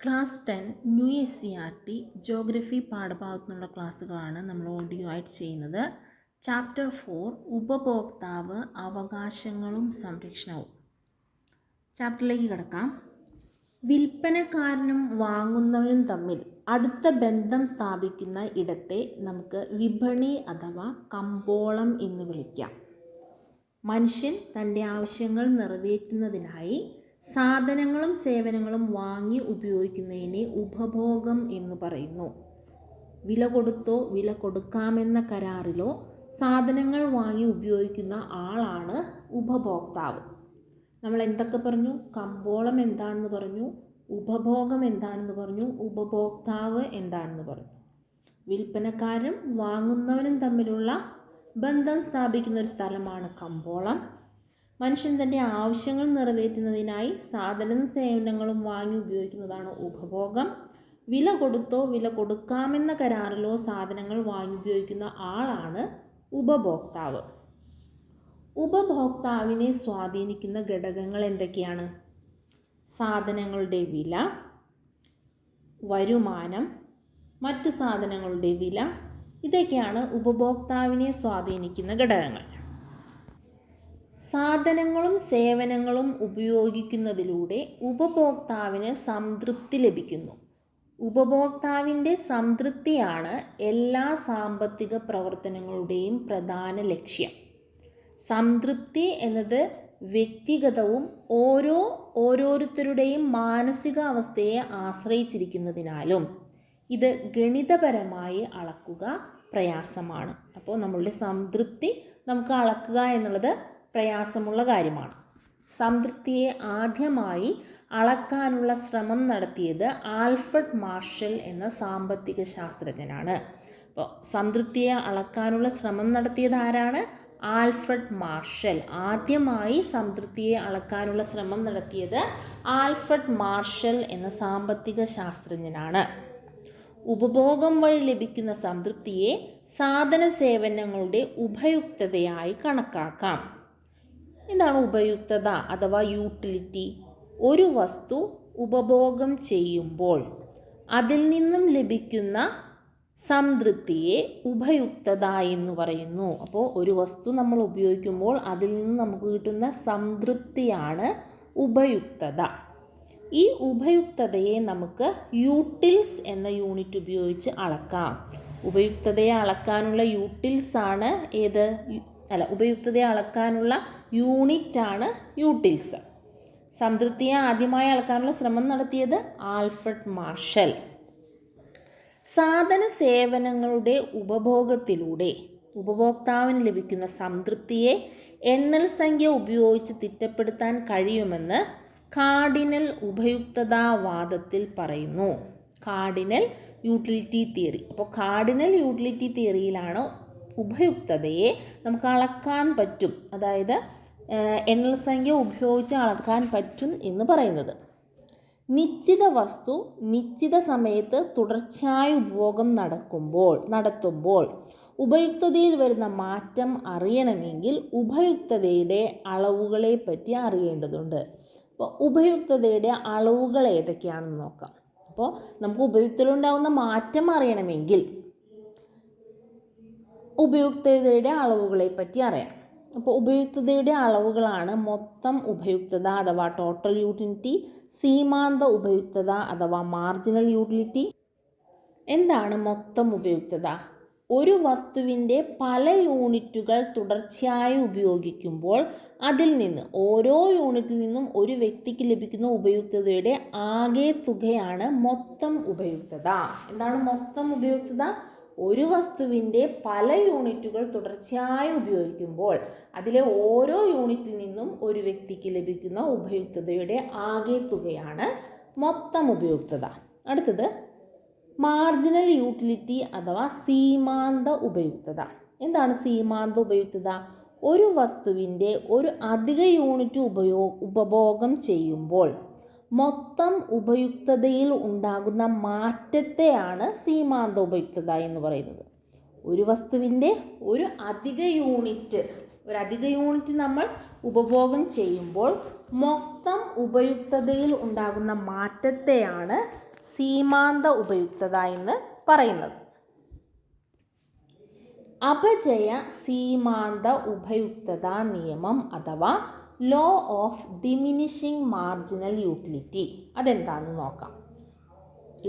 Class 10 new SCERT geography പാഠഭാഗത്തു നിന്നുള്ള ക്ലാസ്സുകളാണ് നമ്മൾ audio ആയിട്ട് ചെയ്യുന്നത്. ചാപ്റ്റർ 4 ഉപഭോക്താവ്, അവകാശങ്ങളും സംരക്ഷണവും. ചാപ്റ്ററിലേക്ക് കിടക്കാം. വിൽപ്പനക്കാരനും വാങ്ങുന്നവനും തമ്മിൽ അടുത്ത ബന്ധം സ്ഥാപിക്കുന്ന ഇടത്തെ നമുക്ക് വിപണി അഥവാ കമ്പോളം എന്ന് വിളിക്കാം. മനുഷ്യൻ തൻ്റെ ആവശ്യങ്ങൾ നിറവേറ്റുന്നതിനായി സാധനങ്ങളും സേവനങ്ങളും വാങ്ങി ഉപയോഗിക്കുന്നതിനെ ഉപഭോഗം എന്ന് പറയുന്നു. വില കൊടുത്തോ വില കൊടുക്കാമെന്ന കരാറിലോ സാധനങ്ങൾ വാങ്ങി ഉപയോഗിക്കുന്ന ആളാണ് ഉപഭോക്താവ്. നമ്മൾ എന്തൊക്കെ പറഞ്ഞു? കമ്പോളം എന്താണെന്ന് പറഞ്ഞു, ഉപഭോഗം എന്താണെന്ന് പറഞ്ഞു, ഉപഭോക്താവ് എന്താണെന്ന് പറഞ്ഞു. വിൽപ്പനക്കാരും വാങ്ങുന്നവനും തമ്മിലുള്ള ബന്ധം സ്ഥാപിക്കുന്ന ഒരു സ്ഥലമാണ് കമ്പോളം. മനുഷ്യൻ തൻ്റെ ആവശ്യങ്ങൾ നിറവേറ്റുന്നതിനായി സാധനവും സേവനങ്ങളും വാങ്ങി ഉപയോഗിക്കുന്നതാണ് ഉപഭോഗം. വില കൊടുത്തോ വില കൊടുക്കാമെന്ന കരാറിലോ സാധനങ്ങൾ വാങ്ങി ഉപയോഗിക്കുന്ന ആളാണ് ഉപഭോക്താവ്. ഉപഭോക്താവിനെ സ്വാധീനിക്കുന്ന ഘടകങ്ങൾ എന്തൊക്കെയാണ്? സാധനങ്ങളുടെ വില, വരുമാനം, മറ്റ് സാധനങ്ങളുടെ വില, ഇതൊക്കെയാണ് ഉപഭോക്താവിനെ സ്വാധീനിക്കുന്ന ഘടകങ്ങൾ. സാധനങ്ങളും സേവനങ്ങളും ഉപയോഗിക്കുന്നതിലൂടെ ഉപഭോക്താവിന് സംതൃപ്തി ലഭിക്കുന്നു. ഉപഭോക്താവിൻ്റെ സംതൃപ്തിയാണ് എല്ലാ സാമ്പത്തിക പ്രവർത്തനങ്ങളുടെയും പ്രധാന ലക്ഷ്യം. സംതൃപ്തി എന്നത് വ്യക്തിഗതവും ഓരോരുത്തരുടെയും മാനസികാവസ്ഥയെ ആശ്രയിച്ചിരിക്കുന്നതിനാലും ഇത് ഗണിതപരമായി അളക്കുക പ്രയാസമാണ്. അപ്പോൾ നമ്മളുടെ സംതൃപ്തി നമുക്ക് അളക്കുക എന്നുള്ളത് പ്രയാസമുള്ള കാര്യമാണ്. സംതൃപ്തിയെ ആദ്യമായി അളക്കാനുള്ള ശ്രമം നടത്തിയത് ആൽഫ്രഡ് മാർഷൽ എന്ന സാമ്പത്തിക ശാസ്ത്രജ്ഞനാണ്. അപ്പോൾ സംതൃപ്തിയെ അളക്കാനുള്ള ശ്രമം നടത്തിയത് ആരാണ്? Alfred marshal. ആദ്യമായി സംതൃപ്തിയെ അളക്കാനുള്ള ശ്രമം നടത്തിയത് ആൽഫ്രഡ് മാർഷൽ എന്ന സാമ്പത്തിക ശാസ്ത്രജ്ഞനാണ്. ഉപഭോഗം വഴി ലഭിക്കുന്ന സംതൃപ്തിയെ സാധന സേവനങ്ങളുടെ ഉപയുക്തതയായി കണക്കാക്കാം. എന്താണ് ഉപയുക്തത അഥവാ യൂട്ടിലിറ്റി? ഒരു വസ്തു ഉപഭോഗം ചെയ്യുമ്പോൾ അതിൽ നിന്നും ലഭിക്കുന്ന സംതൃപ്തിയെ ഉപയുക്തത എന്ന് പറയുന്നു. അപ്പോൾ ഒരു വസ്തു നമ്മൾ ഉപയോഗിക്കുമ്പോൾ അതിൽ നിന്ന് നമുക്ക് കിട്ടുന്ന സംതൃപ്തിയാണ് ഉപയുക്തത. ഈ ഉപയുക്തതയെ നമുക്ക് യൂട്ടിൽസ് എന്ന യൂണിറ്റ് ഉപയോഗിച്ച് അളക്കാം. ഉപയുക്തതയെ അളക്കാനുള്ള യൂട്ടിൽസാണ് ഉപയുക്തതയെ അളക്കാനുള്ള യൂണിറ്റാണ് യൂട്ടിൽസ്. സംതൃപ്തിയെ ആദ്യമായി അളക്കാനുള്ള ശ്രമം നടത്തിയത് ആൽഫ്രഡ് മാർഷൽ. സാധന സേവനങ്ങളുടെ ഉപഭോഗത്തിലൂടെ ഉപഭോക്താവിന് ലഭിക്കുന്ന സംതൃപ്തിയെ എണ്ണൽ സംഖ്യ ഉപയോഗിച്ച് തിട്ടപ്പെടുത്താൻ കഴിയുമെന്ന് കാർഡിനൽ ഉപയുക്തതാവാദത്തിൽ പറയുന്നു. Cardinal utility theory. അപ്പോൾ കാർഡിനൽ യൂട്ടിലിറ്റി തിയറിയിലാണ് ഉപയുക്തതയെ നമുക്ക് അളക്കാൻ പറ്റും, അതായത് എണ്ണൽ സംഖ്യ ഉപയോഗിച്ച് അളക്കാൻ പറ്റും എന്ന് പറയുന്നത്. നിശ്ചിത വസ്തു നിശ്ചിത സമയത്ത് തുടർച്ചയായ ഉപഭോഗം നടത്തുമ്പോൾ ഉപയുക്തതയിൽ വരുന്ന മാറ്റം അറിയണമെങ്കിൽ ഉപയുക്തതയുടെ അളവുകളെ പറ്റി അറിയേണ്ടതുണ്ട്. അപ്പോൾ ഉപയുക്തതയുടെ അളവുകൾ ഏതൊക്കെയാണെന്ന് നോക്കാം. അപ്പോൾ നമുക്ക് ഉപയുക്തതയിലുണ്ടാകുന്ന മാറ്റം അറിയണമെങ്കിൽ ഉപയുക്തതയുടെ അളവുകളെ പറ്റി അറിയാം. അപ്പോൾ ഉപയുക്തതയുടെ അളവുകളാണ് മൊത്തം ഉപയുക്തത അഥവാ ടോട്ടൽ യൂട്ടിലിറ്റി, സീമാന്ത ഉപയുക്തത അഥവാ മാർജിനൽ യൂട്ടിലിറ്റി. എന്താണ് മൊത്തം ഉപയുക്തത? ഒരു വസ്തുവിൻ്റെ പല യൂണിറ്റുകൾ തുടർച്ചയായി ഉപയോഗിക്കുമ്പോൾ അതിൽ നിന്ന് ഓരോ യൂണിറ്റിൽ നിന്നും ഒരു വ്യക്തിക്ക് ലഭിക്കുന്ന ഉപയുക്തതയുടെ ആകെ തുകയാണ് മൊത്തം ഉപയുക്തത. എന്താണ് മൊത്തം ഉപയുക്തത? ഒരു വസ്തുവിൻ്റെ പല യൂണിറ്റുകൾ തുടർച്ചയായി ഉപയോഗിക്കുമ്പോൾ അതിലെ ഓരോ യൂണിറ്റിൽ നിന്നും ഒരു വ്യക്തിക്ക് ലഭിക്കുന്ന ഉപയുക്തതയുടെ ആകെ തുകയാണ് മൊത്തം ഉപയുക്തത. അടുത്തത് മാർജിനൽ യൂട്ടിലിറ്റി അഥവാ സീമാന്ത ഉപയുക്തത. എന്താണ് സീമാന്ത ഉപയുക്തത? ഒരു വസ്തുവിൻ്റെ ഒരു അധിക യൂണിറ്റ് ഉപഭോഗം ചെയ്യുമ്പോൾ മൊത്തം ഉപയുക്തതയിൽ ഉണ്ടാകുന്ന മാറ്റത്തെയാണ് സീമാന്ത ഉപയുക്തത എന്ന് പറയുന്നത്. ഒരു വസ്തുവിൻ്റെ ഒരു അധിക യൂണിറ്റ് ഒരു അധിക യൂണിറ്റ് നമ്മൾ ഉപഭോഗം ചെയ്യുമ്പോൾ മൊത്തം ഉപയുക്തതയിൽ ഉണ്ടാകുന്ന മാറ്റത്തെയാണ് സീമാന്ത ഉപയുക്തത എന്ന് പറയുന്നത്. അപചയ സീമാന്ത ഉപയുക്തത നിയമം അഥവാ law of diminishing marginal utility അതെന്താണെന്ന് നോക്കാം.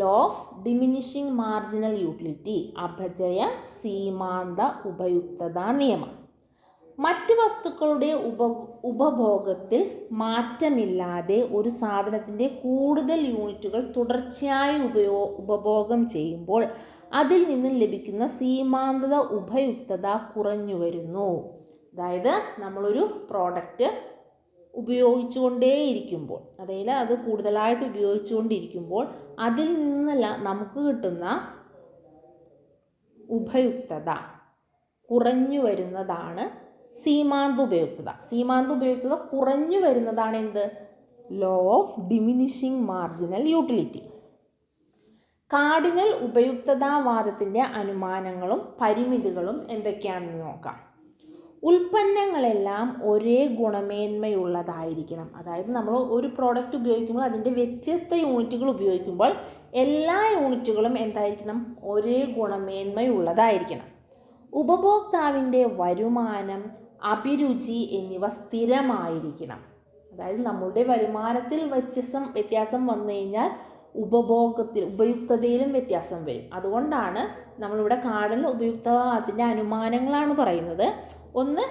Law of diminishing marginal utility, അപചയ സീമാന്ത ഉപയുക്തത നിയമം. മറ്റു വസ്തുക്കളുടെ ഉപഭോഗത്തിൽ മാറ്റമില്ലാതെ ഒരു സാധനത്തിൻ്റെ കൂടുതൽ യൂണിറ്റുകൾ തുടർച്ചയായി ഉപഭോഗം ചെയ്യുമ്പോൾ അതിൽ നിന്നും ലഭിക്കുന്ന സീമാന്തത ഉപയുക്തത കുറഞ്ഞു വരുന്നു. അതായത് നമ്മളൊരു പ്രോഡക്റ്റ് ഉപയോഗിച്ചുകൊണ്ടേയിരിക്കുമ്പോൾ, അതായത് അത് കൂടുതലായിട്ട് ഉപയോഗിച്ചുകൊണ്ടിരിക്കുമ്പോൾ അതിൽ നിന്നല്ല നമുക്ക് കിട്ടുന്ന ഉപയുക്തത കുറഞ്ഞു വരുന്നതാണ് സീമാന്ത ഉപയുക്തത. സീമാന്ത ഉപയുക്തത കുറഞ്ഞു വരുന്നതാണ് എന്ത്? Law of diminishing marginal utility. Cardinal ഉപയുക്തതാവാദത്തിൻ്റെ അനുമാനങ്ങളും പരിമിതികളും എന്തൊക്കെയാണെന്ന് നോക്കാം. ഉൽപ്പന്നങ്ങളെല്ലാം ഒരേ ഗുണമേന്മയുള്ളതായിരിക്കണം. അതായത് നമ്മൾ ഒരു പ്രോഡക്റ്റ് ഉപയോഗിക്കുമ്പോൾ അതിൻ്റെ വ്യത്യസ്ത യൂണിറ്റുകൾ ഉപയോഗിക്കുമ്പോൾ എല്ലാ യൂണിറ്റുകളും എന്തായിരിക്കണം? ഒരേ ഗുണമേന്മയുള്ളതായിരിക്കണം. ഉപഭോക്താവിൻ്റെ വരുമാനം, അഭിരുചി എന്നിവ സ്ഥിരമായിരിക്കണം. അതായത് നമ്മളുടെ വരുമാനത്തിൽ വ്യത്യാസം വന്നു കഴിഞ്ഞാൽ ഉപയുക്തതയിലും വ്യത്യാസം വരും. അതുകൊണ്ടാണ് നമ്മളിവിടെ കാർഡിനൽ ഉപയുക്തവാദത്തിൻ്റെ അനുമാനങ്ങളാണ് പറയുന്നത്. ഒന്ന്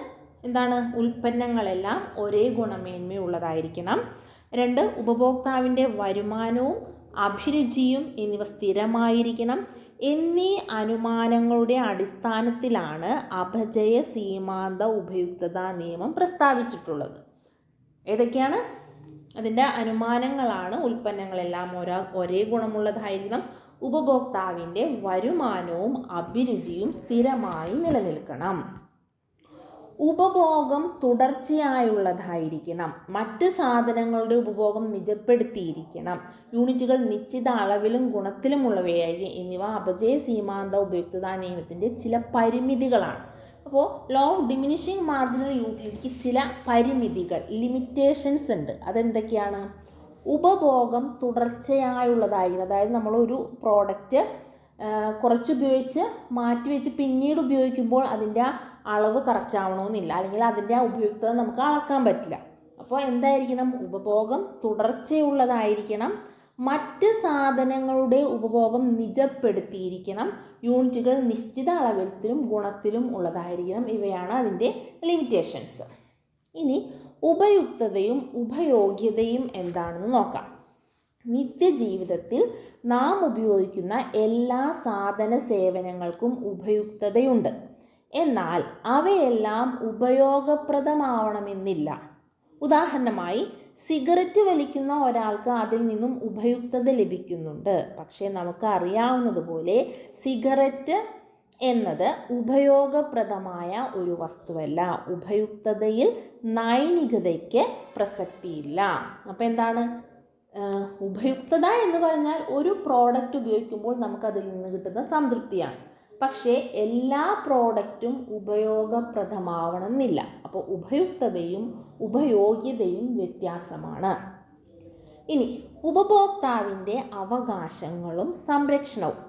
എന്താണ്? ഉൽപ്പന്നങ്ങളെല്ലാം ഒരേ ഗുണമേന്മയുള്ളതായിരിക്കണം. 2, ഉപഭോക്താവിൻ്റെ വരുമാനവും അഭിരുചിയും എന്നിവ സ്ഥിരമായിരിക്കണം എന്നീ അനുമാനങ്ങളുടെ അടിസ്ഥാനത്തിലാണ് അപചയ സീമാന്ത ഉപയുക്തതാ നിയമം പ്രസ്താവിച്ചിട്ടുള്ളത്. ഏതൊക്കെയാണ് അതിൻ്റെ അനുമാനങ്ങളാണ്? ഉൽപ്പന്നങ്ങളെല്ലാം ഒരേ ഗുണമുള്ളതായിരിക്കണം, ഉപഭോക്താവിൻ്റെ വരുമാനവും അഭിരുചിയും സ്ഥിരമായി നിലനിൽക്കണം, ഉപഭോഗം തുടർച്ചയായുള്ളതായിരിക്കണം, മറ്റ് സാധനങ്ങളുടെ ഉപഭോഗം നിജപ്പെടുത്തിയിരിക്കണം, യൂണിറ്റുകൾ നിശ്ചിത അളവിലും ഗുണത്തിലുമുള്ളവയായിരിക്കും എന്നിവ അപചയ സീമാന്ത ഉപയുക്തതാ നിയമത്തിൻ്റെ ചില പരിമിതികളാണ്. അപ്പോൾ ലോ ഓഫ് ഡിമിനിഷിംഗ് മാർജിനൽ യൂട്ടിലിറ്റിക്ക് ചില പരിമിതികൾ, ലിമിറ്റേഷൻസ് ഉണ്ട്. അതെന്തൊക്കെയാണ്? ഉപഭോഗം തുടർച്ചയായുള്ളതായിരിക്കണം. അതായത് നമ്മളൊരു പ്രോഡക്റ്റ് കുറച്ച് ഉപയോഗിച്ച് മാറ്റിവെച്ച് പിന്നീട് ഉപയോഗിക്കുമ്പോൾ അതിൻ്റെ അളവ് കറക്റ്റ് ആവണമെന്നില്ല, അല്ലെങ്കിൽ അതിൻ്റെ ഉപയുക്തത നമുക്ക് അളക്കാൻ പറ്റില്ല. അപ്പോൾ എന്തായിരിക്കണം? ഉപഭോഗം തുടർച്ചയുള്ളതായിരിക്കണം, മറ്റ് സാധനങ്ങളുടെ ഉപഭോഗം നിജപ്പെടുത്തിയിരിക്കണം, യൂണിറ്റുകൾ നിശ്ചിത അളവിലും ഗുണത്തിലും ഉള്ളതായിരിക്കണം. ഇവയാണ് അതിൻ്റെ ലിമിറ്റേഷൻസ്. ഇനി ഉപയുക്തതയും ഉപയോഗ്യതയും എന്താണെന്ന് നോക്കാം. നിത്യജീവിതത്തിൽ നാം ഉപയോഗിക്കുന്ന എല്ലാ സാധന സേവനങ്ങൾക്കും ഉപയുക്തതയുണ്ട്. എന്നാൽ അവയെല്ലാം ഉപയോഗപ്രദമാവണമെന്നില്ല. ഉദാഹരണമായി, സിഗരറ്റ് വലിക്കുന്ന ഒരാൾക്ക് അതിൽ നിന്നും ഉപയുക്തത ലഭിക്കുന്നുണ്ട്. പക്ഷേ നമുക്ക് അറിയാവുന്നതുപോലെ സിഗരറ്റ് എന്നത് ഉപയോഗപ്രദമായ ഒരു വസ്തുവല്ല. ഉപയുക്തതയിൽ നൈനികതയ്ക്ക് പ്രസക്തിയില്ല. അപ്പോൾ എന്താണ് ഉപയുക്തത എന്ന് പറഞ്ഞാൽ? ഒരു പ്രോഡക്റ്റ് ഉപയോഗിക്കുമ്പോൾ നമുക്കതിൽ നിന്ന് കിട്ടുന്ന സംതൃപ്തിയാണ്. പക്ഷേ എല്ലാ പ്രോഡക്റ്റും ഉപയോഗപ്രദമാവണമെന്നില്ല. അപ്പോൾ ഉപയുക്തതയും ഉപയോഗ്യതയും വ്യത്യാസമാണ്. ഇനി ഉപഭോക്താവിൻ്റെ അവകാശങ്ങളും സംരക്ഷണവും.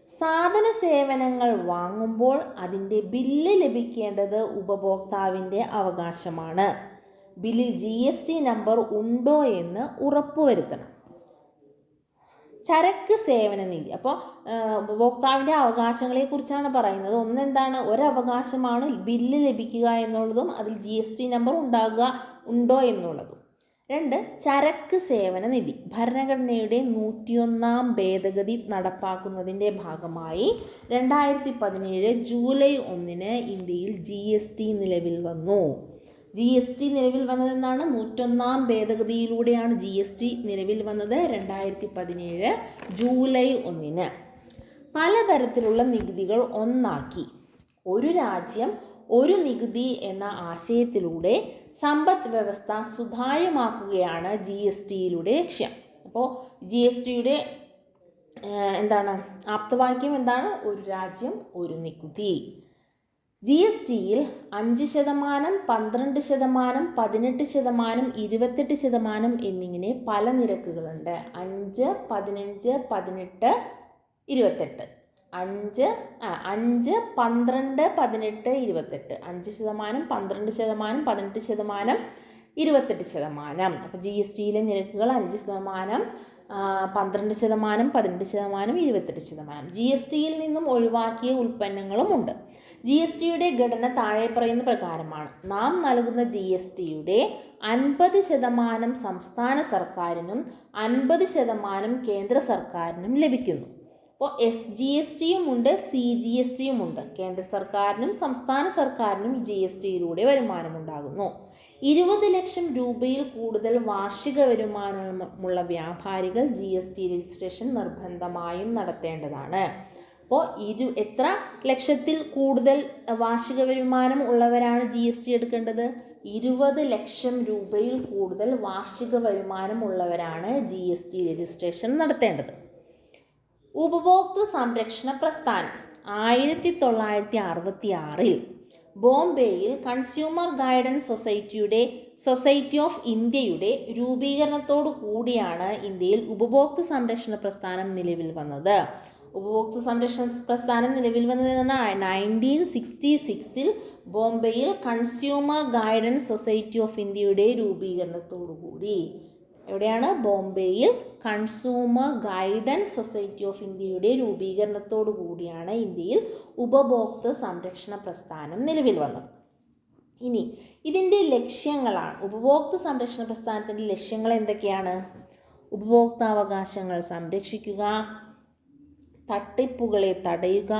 സാധന സേവനങ്ങൾ വാങ്ങുമ്പോൾ അതിൻ്റെ ബില്ല് ലഭിക്കേണ്ടത് ഉപഭോക്താവിൻ്റെ അവകാശമാണ്. ബില്ലിൽ GST നമ്പർ ഉണ്ടോ എന്ന് ഉറപ്പുവരുത്തണം. ചരക്ക് സേവന നീതി. അപ്പോൾ ഉപഭോക്താവിൻ്റെ അവകാശങ്ങളെക്കുറിച്ചാണ് പറയുന്നത്. ഒന്നെന്താണ്? ഒരവകാശമാണ് ബില്ല് ലഭിക്കുക എന്നുള്ളതും അതിൽ GST നമ്പർ ഉണ്ടോ എന്നുള്ളതും. 2, ചരക്ക് സേവന നിധി. ഭരണഘടനയുടെ 101 ഭേദഗതി നടപ്പാക്കുന്നതിൻ്റെ ഭാഗമായി 2017 ജൂലൈ 1 ഇന്ത്യയിൽ GST നിലവിൽ വന്നു. GST നിലവിൽ വന്നതെന്നാണ്? 101 ഭേദഗതിയിലൂടെയാണ് GST നിലവിൽ വന്നത് 2017 ജൂലൈ 1. പലതരത്തിലുള്ള നികുതികൾ ഒന്നാക്കി ഒരു രാജ്യം ഒരു നികുതി എന്ന ആശയത്തിലൂടെ സമ്പദ് വ്യവസ്ഥ സുതാര്യമാക്കുകയാണ് GSTയിലൂടെ ലക്ഷ്യം. അപ്പോൾ GSTയുടെ എന്താണ് ആപ്തവാക്യം എന്താണ്? ഒരു രാജ്യം ഒരു നികുതി. GSTയിൽ 5%, 12%, 18%, 28% എന്നിങ്ങനെ പല നിരക്കുകളുണ്ട്. 5, 15, 18, 28. 5, 12, 18, 28. 5%, 12%, 18%, 28%. അപ്പോൾ GSTയിലെ നിരക്കുകൾ 5%, 12%, 18%, 28%. GSTയിൽ നിന്നും ഒഴിവാക്കിയ ഉൽപ്പന്നങ്ങളുമുണ്ട്. GSTയുടെ ഘടന താഴെ പറയുന്ന പ്രകാരമാണ്. നാം നൽകുന്ന GSTയുടെ 50% സംസ്ഥാന സർക്കാരിനും 50% കേന്ദ്ര സർക്കാരിനും ലഭിക്കുന്നു. അപ്പോൾ SGSTയും ഉണ്ട്, CGSTയും ഉണ്ട്. കേന്ദ്ര സർക്കാരിനും സംസ്ഥാന സർക്കാരിനും GSTയിലൂടെ വരുമാനമുണ്ടാകുന്നു. 20 ലക്ഷം രൂപയിൽ കൂടുതൽ വാർഷിക വരുമാനമുള്ള വ്യാപാരികൾ GST രജിസ്ട്രേഷൻ നിർബന്ധമായും നടത്തേണ്ടതാണ്. അപ്പോൾ എത്ര ലക്ഷത്തിൽ കൂടുതൽ വാർഷിക വരുമാനം ഉള്ളവരാണ് GST എടുക്കേണ്ടത്? 20 ലക്ഷം രൂപയിൽ കൂടുതൽ വാർഷിക വരുമാനം ഉള്ളവരാണ് GST രജിസ്ട്രേഷൻ നടത്തേണ്ടത്. ഉപഭോക്തൃ സംരക്ഷണ പ്രസ്ഥാനം 1966 ബോംബെയിൽ കൺസ്യൂമർ ഗൈഡൻസ് സൊസൈറ്റി ഓഫ് ഇന്ത്യയുടെ രൂപീകരണത്തോടു കൂടിയാണ് ഇന്ത്യയിൽ ഉപഭോക്തൃ സംരക്ഷണ പ്രസ്ഥാനം നിലവിൽ വന്നത്. ഉപഭോക്തൃ സംരക്ഷണ പ്രസ്ഥാനം നിലവിൽ വന്നത് 1966 ബോംബെയിൽ കൺസ്യൂമർ ഗൈഡൻസ് സൊസൈറ്റി ഓഫ് ഇന്ത്യയുടെ രൂപീകരണത്തോടു കൂടി. എവിടെയാണ്? ബോംബെയിൽ കൺസ്യൂമർ ഗൈഡൻസ് സൊസൈറ്റി ഓഫ് ഇന്ത്യയുടെ രൂപീകരണത്തോടു കൂടിയാണ് ഇന്ത്യയിൽ ഉപഭോക്തൃ സംരക്ഷണ പ്രസ്ഥാനം നിലവിൽ വന്നത്. ഇനി ഇതിൻ്റെ ലക്ഷ്യങ്ങളാണ്. ഉപഭോക്തൃ സംരക്ഷണ പ്രസ്ഥാനത്തിൻ്റെ ലക്ഷ്യങ്ങൾ എന്തൊക്കെയാണ്? ഉപഭോക്താവകാശങ്ങൾ സംരക്ഷിക്കുക, തട്ടിപ്പുകളെ തടയുക,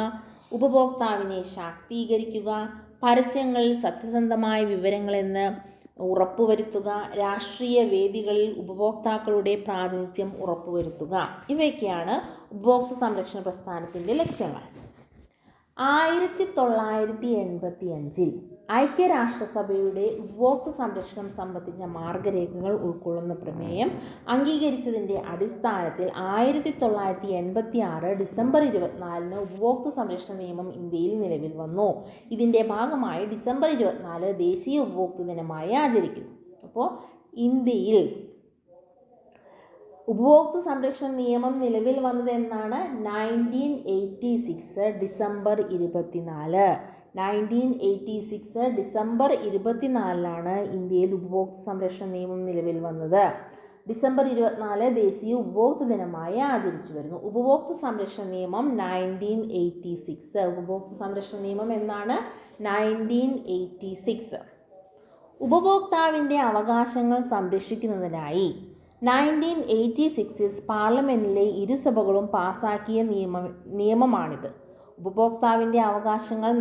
ഉപഭോക്താവിനെ ശാക്തീകരിക്കുക, പരസ്യങ്ങളിൽ സത്യസന്ധമായ വിവരങ്ങളെന്ന് ഉറപ്പുവരുത്തുക, രാഷ്ട്രീയ വേദികളിൽ ഉപഭോക്താക്കളുടെ പ്രാതിനിധ്യം ഉറപ്പുവരുത്തുക. ഇവയൊക്കെയാണ് ഉപഭോക്തൃ സംരക്ഷണ പ്രസ്ഥാനത്തിൻ്റെ ലക്ഷ്യങ്ങൾ. 1985 ഐക്യരാഷ്ട്രസഭയുടെ ഉപഭോക്തൃ സംരക്ഷണം സംബന്ധിച്ച മാർഗരേഖകൾ ഉൾക്കൊള്ളുന്ന പ്രമേയം അംഗീകരിച്ചതിൻ്റെ അടിസ്ഥാനത്തിൽ 1986 ഡിസംബർ 24 ഉപഭോക്തൃ സംരക്ഷണ നിയമം ഇന്ത്യയിൽ നിലവിൽ വന്നു. ഇതിൻ്റെ ഭാഗമായി ഡിസംബർ 24 ദേശീയ ഉപഭോക്തൃ ദിനമായി ആചരിക്കുന്നു. അപ്പോൾ ഇന്ത്യയിൽ ഉപഭോക്തൃ സംരക്ഷണ നിയമം നിലവിൽ വന്നത് എന്നാണ്? 1986 ഡിസംബർ 24. 1986 ഡിസംബർ 24 ഇന്ത്യയിൽ ഉപഭോക്തൃ സംരക്ഷണ നിയമം നിലവിൽ വന്നത്. ഡിസംബർ 24 ദേശീയ ഉപഭോക്തൃ ദിനമായി ആചരിച്ചു വരുന്നു. ഉപഭോക്തൃ സംരക്ഷണ നിയമം 1986. ഉപഭോക്തൃ സംരക്ഷണ നിയമം എന്നാണ്? 1986. ഉപഭോക്താവിൻ്റെ അവകാശങ്ങൾ സംരക്ഷിക്കുന്നതിനായി 1986 പാർലമെൻറ്റിലെ ഇരുസഭകളും പാസാക്കിയ നിയമമാണിത്. ഉപഭോക്താവിൻ്റെ അവകാശങ്ങൾ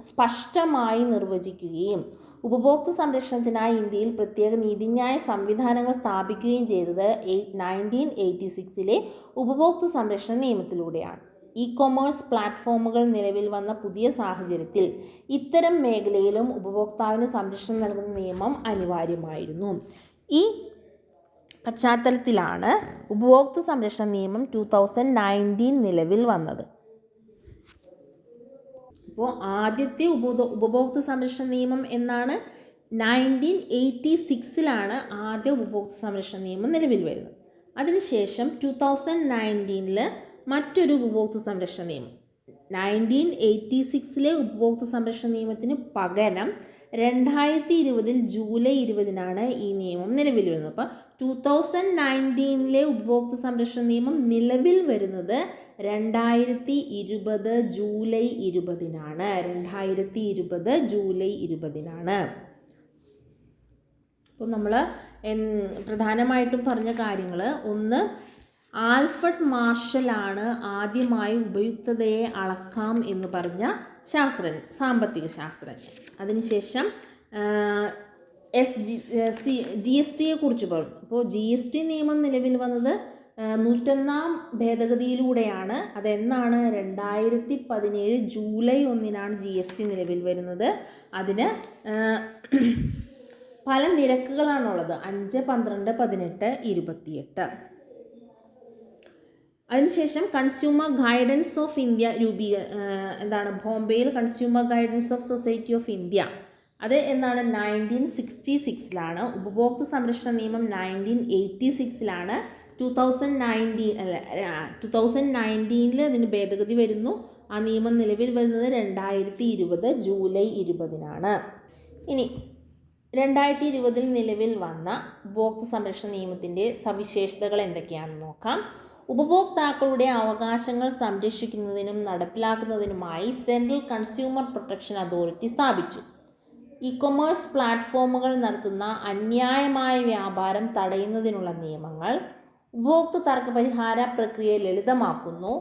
സ്പഷ്ടമായി നിർവചിക്കുകയും ഉപഭോക്തൃ സംരക്ഷണത്തിനായി ഇന്ത്യയിൽ പ്രത്യേക നീതിന്യായ സംവിധാനങ്ങൾ സ്ഥാപിക്കുകയും ചെയ്തത് 1986 ഉപഭോക്തൃ സംരക്ഷണ നിയമത്തിലൂടെയാണ്. ഇ-കൊമേഴ്സ് പ്ലാറ്റ്ഫോമുകൾ നിലവിൽ വന്ന പുതിയ സാഹചര്യത്തിൽ ഇത്തരം മേഖലയിലും ഉപഭോക്താവിന് സംരക്ഷണം നൽകുന്ന നിയമം അനിവാര്യമായിരുന്നു. ഈ പശ്ചാത്തലത്തിലാണ് ഉപഭോക്തൃ സംരക്ഷണ നിയമം 2019 നിലവിൽ വന്നത്. അപ്പോൾ ആദ്യത്തെ ഉപഭോക്തൃ സംരക്ഷണ നിയമം എന്നാണ്? 1986 ആദ്യ ഉപഭോക്തൃ സംരക്ഷണ നിയമം നിലവിൽ വരുന്നത്. അതിനുശേഷം 2019 മറ്റൊരു ഉപഭോക്തൃ സംരക്ഷണ നിയമം. 1986 ഉപഭോക്തൃ സംരക്ഷണ നിയമത്തിന് പകരം 2020 ജൂലൈ 20 ഈ നിയമം നിലവിൽ വരുന്നത്. അപ്പോൾ 2019 ഉപഭോക്തൃ സംരക്ഷണ നിയമം നിലവിൽ വരുന്നത് 2020 ജൂലൈ 20. 2020 ജൂലൈ 20. അപ്പോൾ നമ്മൾ പ്രധാനമായിട്ടും പറഞ്ഞ കാര്യങ്ങൾ, ഒന്ന്, ആൽഫ്രഡ് മാർഷലാണ് ആദ്യമായി ഉപയുക്തതയെ അളക്കാം എന്ന് പറഞ്ഞ സാമ്പത്തിക ശാസ്ത്രജ്ഞൻ. അതിനുശേഷം GSTയെ കുറിച്ച് പറഞ്ഞു. അപ്പോൾ GST നിയമം നിലവിൽ വന്നത് 101-ാം ഭേദഗതിയിലൂടെയാണ്. അതെന്നാണ്? 2017 ജൂലൈ 1 GST നിലവിൽ വരുന്നത്. അതിന് പല നിരക്കുകളാണുള്ളത്: 5, 12, 18, 28. അതിനുശേഷം കൺസ്യൂമർ ഗൈഡൻസ് ഓഫ് ഇന്ത്യ ബോംബെയിൽ consumer guidance of society of India, അത് എന്നാണ് 1966 ഉപഭോക്തൃ സംരക്ഷണ നിയമം 1986 2019 ഇതിന് ഭേദഗതി വരുന്നു. ആ നിയമം നിലവിൽ വരുന്നത് 2020 ജൂലൈ 20 ഇനി 2020 നിലവിൽ വന്ന ഉപഭോക്തൃ സംരക്ഷണ നിയമത്തിൻ്റെ സവിശേഷതകൾ എന്തൊക്കെയാണെന്ന് നോക്കാം. ഉപഭോക്താക്കളുടെ അവകാശങ്ങൾ സംരക്ഷിക്കുന്നതിനും നടപ്പിലാക്കുന്നതിനുമായി സെൻട്രൽ കൺസ്യൂമർ പ്രൊട്ടക്ഷൻ അതോറിറ്റി സ്ഥാപിച്ചു. ഇ-കൊമേഴ്സ് പ്ലാറ്റ്ഫോമുകൾ നടത്തുന്ന അന്യായമായ വ്യാപാരം തടയുന്നതിനുള്ള നിയമങ്ങൾ. ഉപഭോക്തൃ തർക്ക പരിഹാര പ്രക്രിയ ലളിതമാക്കുന്നു.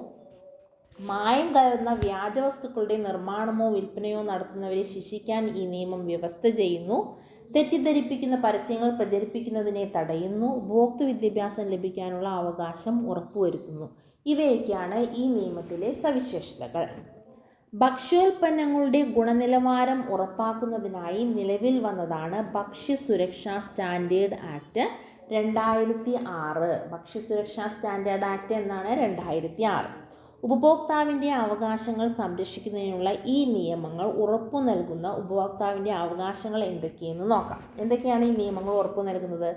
മായം കലർന്ന വ്യാജ വസ്തുക്കളുടെ നിർമ്മാണമോ വിൽപ്പനയോ നടത്തുന്നവരെ ശിക്ഷിക്കാൻ ഈ നിയമം വ്യവസ്ഥ ചെയ്യുന്നു. തെറ്റിദ്ധരിപ്പിക്കുന്ന പരസ്യങ്ങൾ പ്രചരിപ്പിക്കുന്നതിനെ തടയുന്നു. ഉപഭോക്തൃ വിദ്യാഭ്യാസം ലഭിക്കാനുള്ള അവകാശം ഉറപ്പുവരുത്തുന്നു. ഇവയൊക്കെയാണ് ഈ നിയമത്തിലെ സവിശേഷതകൾ. ഭക്ഷ്യോൽപ്പന്നങ്ങളുടെ ഗുണനിലവാരം ഉറപ്പാക്കുന്നതിനായി നിലവിൽ വന്നതാണ് ഭക്ഷ്യസുരക്ഷാ സ്റ്റാൻഡേർഡ് ആക്ട് 2006. ഭക്ഷ്യസുരക്ഷാ സ്റ്റാൻഡേർഡ് ആക്ട് എന്നാണ് 2006. ഉപഭോക്താവിൻ്റെ അവകാശങ്ങൾ സംരക്ഷിക്കുന്നതിനുള്ള ഈ നിയമങ്ങൾ ഉറപ്പു നൽകുന്ന ഉപഭോക്താവിൻ്റെ അവകാശങ്ങൾ എന്തൊക്കെയെന്ന് നോക്കാം. എന്തൊക്കെയാണ് ഈ നിയമങ്ങൾ ഉറപ്പു നൽകുന്നത്?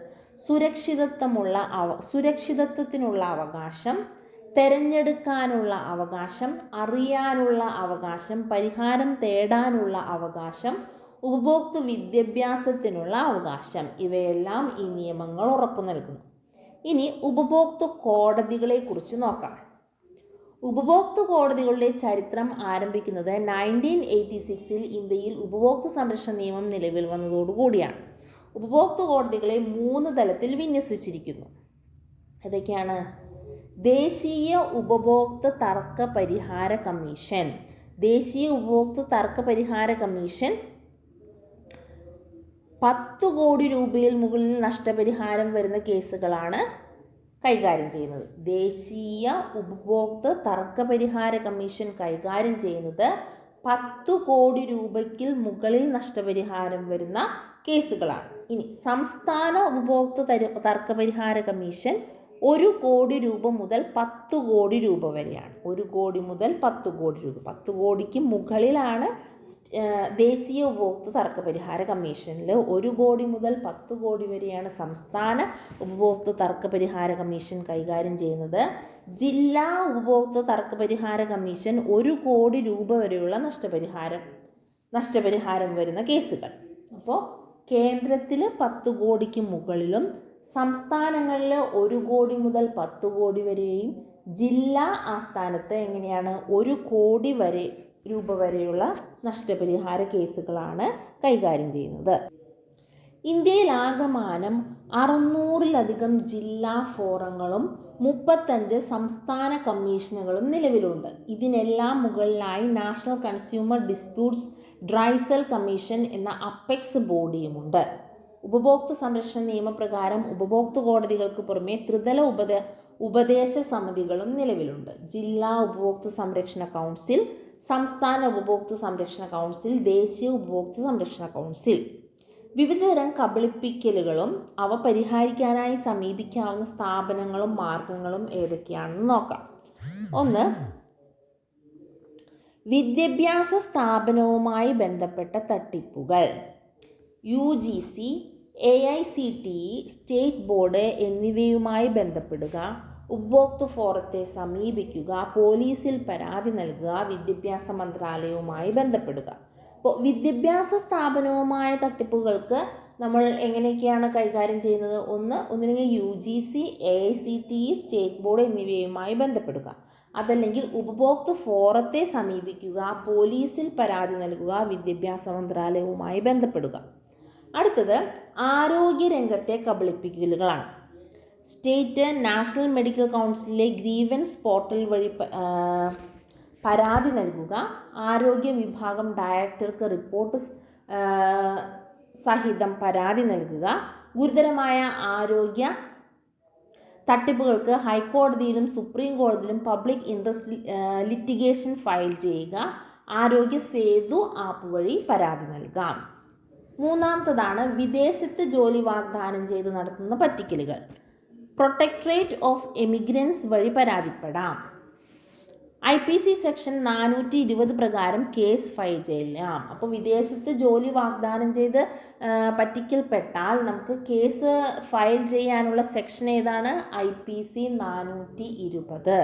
സുരക്ഷിതത്വത്തിനുള്ള അവകാശം, തിരഞ്ഞെടുക്കാനുള്ള അവകാശം, അറിയാനുള്ള അവകാശം, പരിഹാരം തേടാനുള്ള അവകാശം, ഉപഭോക്തൃ വിദ്യാഭ്യാസത്തിനുള്ള അവകാശം, ഇവയെല്ലാം ഈ നിയമങ്ങൾ ഉറപ്പു നൽകുന്നു. ഇനി ഉപഭോക്തൃ കോടതികളെക്കുറിച്ച് നോക്കാം. ഉപഭോക്തൃ കോടതികളുടെ ചരിത്രം ആരംഭിക്കുന്നത് 1986 ഇന്ത്യയിൽ ഉപഭോക്തൃ സംരക്ഷണ നിയമം നിലവിൽ വന്നതോടുകൂടിയാണ്. ഉപഭോക്തൃ കോടതികളെ 3 തലത്തിൽ വിന്യസിച്ചിരിക്കുന്നു. ഏതൊക്കെയാണ്? ദേശീയ ഉപഭോക്തൃ തർക്ക പരിഹാര കമ്മീഷൻ. ദേശീയ ഉപഭോക്തൃ തർക്ക പരിഹാര കമ്മീഷൻ 10 കോടി രൂപയിൽ മുകളിൽ നഷ്ടപരിഹാരം വരുന്ന കേസുകളാണ് കൈകാര്യം ചെയ്യുന്നത്. ദേശീയ ഉപഭോക്തൃ തർക്ക പരിഹാര കമ്മീഷൻ കൈകാര്യം ചെയ്യുന്നത് 10 കോടി രൂപയ്ക്ക് മുകളിൽ നഷ്ടപരിഹാരം വരുന്ന കേസുകളാണ്. ഇനി സംസ്ഥാന ഉപഭോക്തൃ തർക്ക പരിഹാര കമ്മീഷൻ 1 കോടി രൂപ മുതൽ 10 കോടി രൂപ വരെയാണ്. 1 കോടി മുതൽ 10 കോടി രൂപ. 10 കോടിക്ക് മുകളിലാണ് ദേശീയ ഉപഭോക്തൃ തർക്ക പരിഹാര കമ്മീഷനിൽ. 1 കോടി മുതൽ 10 കോടി വരെയാണ് സംസ്ഥാന ഉപഭോക്തൃ തർക്ക പരിഹാര കമ്മീഷൻ കൈകാര്യം ചെയ്യുന്നത്. ജില്ലാ ഉപഭോക്തൃ തർക്ക പരിഹാര കമ്മീഷൻ 1 കോടി രൂപ വരെയുള്ള നഷ്ടപരിഹാരം വരുന്ന കേസുകൾ. അപ്പോൾ കേന്ദ്രത്തിൽ 10 കോടിക്ക് മുകളിലും സംസ്ഥാനങ്ങളിൽ 1 കോടി മുതൽ 10 കോടി വരെയും ജില്ലാ ആസ്ഥാനത്ത് എങ്ങനെയാണ് 1 കോടി രൂപ വരെയുള്ള നഷ്ടപരിഹാര കേസുകളാണ് കൈകാര്യം ചെയ്യുന്നത്. ഇന്ത്യയിൽ ആകമാനം 600-ലധികം ജില്ലാ ഫോറങ്ങളും 35 സംസ്ഥാന കമ്മീഷനുകളും നിലവിലുണ്ട്. ഇതിനെല്ലാം മുകളിലായി national consumer disputes tribunal commission എന്ന അപ്പെക്സ് ബോഡിയുമുണ്ട്. ഉപഭോക്തൃ സംരക്ഷണ നിയമപ്രകാരം ഉപഭോക്തൃ കോടതികൾക്ക് പുറമെ ത്രിതല ഉപദേശ സമിതികളും നിലവിലുണ്ട്. ജില്ലാ ഉപഭോക്തൃ സംരക്ഷണ കൗൺസിൽ, സംസ്ഥാന ഉപഭോക്തൃ സംരക്ഷണ കൗൺസിൽ, ദേശീയ ഉപഭോക്തൃ സംരക്ഷണ കൗൺസിൽ. വിവിധതരം കബളിപ്പിക്കലുകളും അവ പരിഹരിക്കാനായി സമീപിക്കാവുന്ന സ്ഥാപനങ്ങളും മാർഗങ്ങളും ഏതൊക്കെയാണെന്ന് നോക്കാം. 1. വിദ്യാഭ്യാസ സ്ഥാപനവുമായി ബന്ധപ്പെട്ട തട്ടിപ്പുകൾ. UGC, AICTE, സ്റ്റേറ്റ് ബോർഡ് എന്നിവയുമായി ബന്ധപ്പെടുക, ഉപഭോക്തൃ ഫോറത്തെ സമീപിക്കുക, പോലീസിൽ പരാതി നൽകുക, വിദ്യാഭ്യാസ മന്ത്രാലയവുമായി ബന്ധപ്പെടുക. അപ്പോൾ വിദ്യാഭ്യാസ സ്ഥാപനവുമായ തട്ടിപ്പുകൾക്ക് നമ്മൾ എങ്ങനെയൊക്കെയാണ് കൈകാര്യം ചെയ്യുന്നത്? ഒന്നില്ലെങ്കിൽ UGC, AICTE, സ്റ്റേറ്റ് ബോർഡ് എന്നിവയുമായി ബന്ധപ്പെടുക. അതല്ലെങ്കിൽ ഉപഭോക്തൃ ഫോറത്തെ സമീപിക്കുക, പോലീസിൽ പരാതി നൽകുക, വിദ്യാഭ്യാസ മന്ത്രാലയവുമായി ബന്ധപ്പെടുക. അടുത്തത് ആരോഗ്യരംഗത്തെ കബളിപ്പിക്കലുകളാണ്. സ്റ്റേറ്റ് നാഷണൽ മെഡിക്കൽ കൗൺസിലിലെ ഗ്രീവൻസ് പോർട്ടൽ വഴി പരാതി നൽകുക, ആരോഗ്യ വിഭാഗം ഡയറക്ടർക്ക് റിപ്പോർട്ട് സഹിതം പരാതി നൽകുക, ഗുരുതരമായ ആരോഗ്യ തട്ടിപ്പുകൾക്ക് ഹൈക്കോടതിയിലും സുപ്രീം കോടതിയിലും പബ്ലിക് ഇൻട്രസ്റ്റ് ലിറ്റിഗേഷൻ ഫയൽ ചെയ്യുക, ആരോഗ്യ സേതു ആപ്പ് വഴി പരാതി നൽകാം. 3-ാമത്തേതാണ് വിദേശത്ത് ജോലി വാഗ്ദാനം ചെയ്ത് നടത്തുന്ന പറ്റിക്കലുകൾ. പ്രൊട്ടക്ടറേറ്റ് ഓഫ് എമിഗ്രൻസ് വഴി പരാതിപ്പെടാം. IPC സെക്ഷൻ 420 പ്രകാരം കേസ് ഫയൽ ചെയ്യാം. അപ്പോൾ വിദേശത്ത് ജോലി വാഗ്ദാനം ചെയ്ത് പറ്റിക്കൽപ്പെട്ടാൽ നമുക്ക് കേസ് ഫയൽ ചെയ്യാനുള്ള സെക്ഷൻ ഏതാണ്? IPC 420.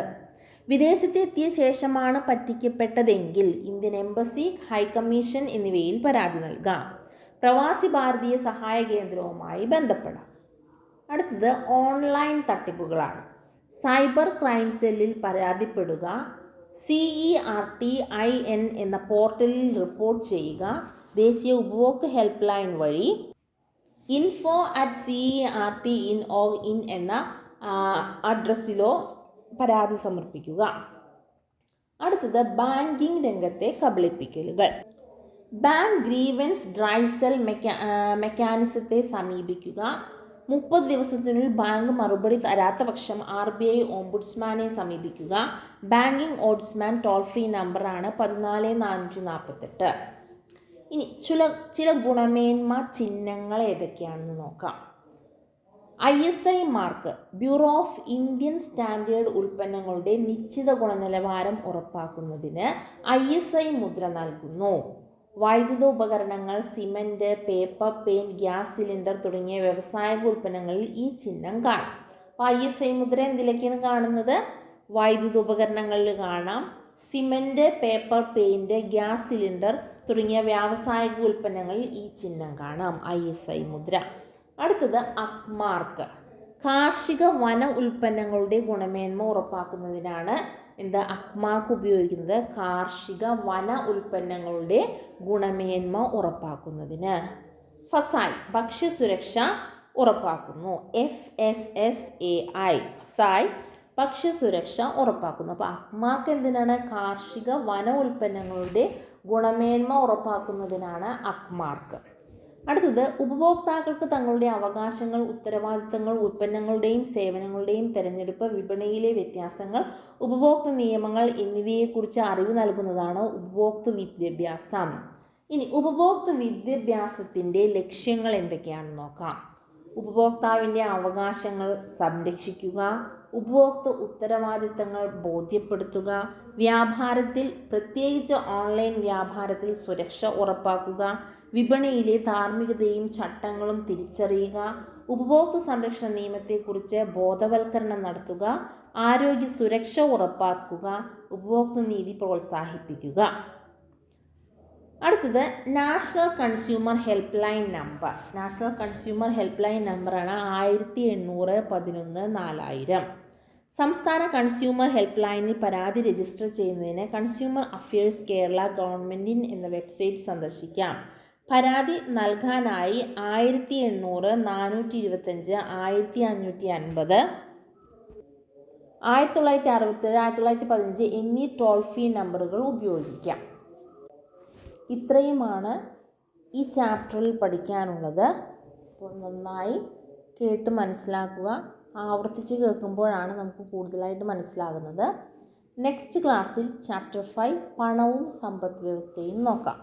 വിദേശത്തെത്തിയ ശേഷമാണ് പറ്റിക്കപ്പെട്ടതെങ്കിൽ ഇന്ത്യൻ എംബസി, ഹൈക്കമ്മീഷൻ എന്നിവയിൽ പരാതി നൽകാം. പ്രവാസി ഭാരതീയ സഹായ കേന്ദ്രവുമായി ബന്ധപ്പെടാം. അടുത്തത് ഓൺലൈൻ തട്ടിപ്പുകളാണ്. സൈബർ ക്രൈം സെല്ലിൽ പരാതിപ്പെടുക, CERTIN എന്ന പോർട്ടലിൽ റിപ്പോർട്ട് ചെയ്യുക, ദേശീയ ഉപഭോക്തൃ ഹെൽപ്പ് ലൈൻ വഴി info@CERTIN എന്ന അഡ്രസ്സിലോ പരാതി സമർപ്പിക്കുക. അടുത്തത് ബാങ്കിംഗ് രംഗത്തെ കബളിപ്പിക്കലുകൾ. ബാങ്ക് ഗ്രീവൻസ് ഡ്രൈസൽ മെക്കാനിസത്തെ സമീപിക്കുക. 30 ദിവസത്തിനുള്ളിൽ ബാങ്ക് മറുപടി തരാത്ത പക്ഷം RBI ഓംബുഡ്സ്മാനെ സമീപിക്കുക. ബാങ്കിംഗ് ഓംബുഡ്സ്മാൻ ടോൾ ഫ്രീ നമ്പറാണ് 14448. ഇനി ചില ഗുണമേന്മ ചിഹ്നങ്ങൾ ഏതൊക്കെയാണെന്ന് നോക്കാം. ISI mark, bureau of Indian standard ഉൽപ്പന്നങ്ങളുടെ നിശ്ചിത ഗുണനിലവാരം ഉറപ്പാക്കുന്നതിന് ISI മുദ്ര നൽകുന്നു. വൈദ്യുത ഉപകരണങ്ങൾ, cement, paper, paint, gas cylinder തുടങ്ങിയ വ്യാവസായിക ഉൽപ്പന്നങ്ങളിൽ ഈ ചിഹ്നം കാണാം. അപ്പോൾ ISI മുദ്ര എന്തിലൊക്കെയാണ് കാണുന്നത്? വൈദ്യുത ഉപകരണങ്ങളിൽ കാണാം, cement, paper, paint, gas cylinder തുടങ്ങിയ വ്യാവസായിക ഉൽപ്പന്നങ്ങളിൽ ഈ ചിഹ്നം കാണാം, ISI മുദ്ര. അടുത്തത് അക്മാർക്ക്, കാർഷിക വന ഉൽപ്പന്നങ്ങളുടെ ഗുണമേന്മ ഉറപ്പാക്കുന്നതിനാണ് അക്മാർക്ക് ഉപയോഗിക്കുന്നത്. കാർഷിക വന ഉൽപ്പന്നങ്ങളുടെ ഗുണമേന്മ ഉറപ്പാക്കുന്നതിന്. ഫസായ്, ഭക്ഷ്യസുരക്ഷ ഉറപ്പാക്കുന്നു. FSSAI, ഫസായ് ഭക്ഷ്യസുരക്ഷ ഉറപ്പാക്കുന്നു. അപ്പോൾ അക്മാർക്ക് എന്തിനാണ്? കാർഷിക വന ഉൽപ്പന്നങ്ങളുടെ ഗുണമേന്മ ഉറപ്പാക്കുന്നതിനാണ് അക്മാർക്ക്. അടുത്തത് ഉപഭോക്താക്കൾക്ക് തങ്ങളുടെ അവകാശങ്ങൾ, ഉത്തരവാദിത്തങ്ങൾ, ഉൽപ്പന്നങ്ങളുടെയും സേവനങ്ങളുടെയും തിരഞ്ഞെടുപ്പ്, വിപണിയിലെ വ്യത്യാസങ്ങൾ, ഉപഭോക്തൃ നിയമങ്ങൾ എന്നിവയെക്കുറിച്ച് അറിവ് നൽകുന്നതാണ് ഉപഭോക്തൃ വിദ്യാഭ്യാസം. ഇനി ഉപഭോക്തൃ വിദ്യാഭ്യാസത്തിൻ്റെ ലക്ഷ്യങ്ങൾ എന്തൊക്കെയാണെന്ന് നോക്കാം. ഉപഭോക്താവിൻ്റെ അവകാശങ്ങൾ സംരക്ഷിക്കുക, ഉപഭോക്തൃ ഉത്തരവാദിത്തങ്ങൾ ബോധ്യപ്പെടുത്തുക, വ്യാപാരത്തിൽ പ്രത്യേകിച്ച് ഓൺലൈൻ വ്യാപാരത്തിൽ സുരക്ഷ ഉറപ്പാക്കുക, വിപണിയിലെ ധാർമ്മികതയും ചട്ടങ്ങളും തിരിച്ചറിയുക, ഉപഭോക്തൃ സംരക്ഷണ നിയമത്തെക്കുറിച്ച് ബോധവൽക്കരണം നടത്തുക, ആരോഗ്യ സുരക്ഷ ഉറപ്പാക്കുക, ഉപഭോക്തൃ നീതി പ്രോത്സാഹിപ്പിക്കുക. അടുത്തത് national consumer help line number. National consumer help line നമ്പറാണ് 1800-11-4000. സംസ്ഥാന കൺസ്യൂമർ ഹെൽപ്പ് ലൈനിൽ പരാതി രജിസ്റ്റർ ചെയ്യുന്നതിന് കൺസ്യൂമർ അഫയേഴ്സ് കേരള ഗവൺമെൻറ് എന്ന വെബ്സൈറ്റ് സന്ദർശിക്കാം. പരാതി നൽകാനായി 1800, 425, 1550, 1967, 1915 എന്നീ ടോൾ ഫ്രീ നമ്പറുകൾ ഉപയോഗിക്കാം. ഇത്രയുമാണ് ഈ ചാപ്റ്ററിൽ പഠിക്കാനുള്ളത്. അപ്പോൾ നന്നായി കേട്ട് മനസ്സിലാക്കുക. ആവർത്തിച്ച് കേൾക്കുമ്പോഴാണ് നമുക്ക് കൂടുതലായിട്ട് മനസ്സിലാകുന്നത്. നെക്സ്റ്റ് ക്ലാസ്സിൽ ചാപ്റ്റർ 5 പണവും സമ്പദ് വ്യവസ്ഥയും നോക്കാം.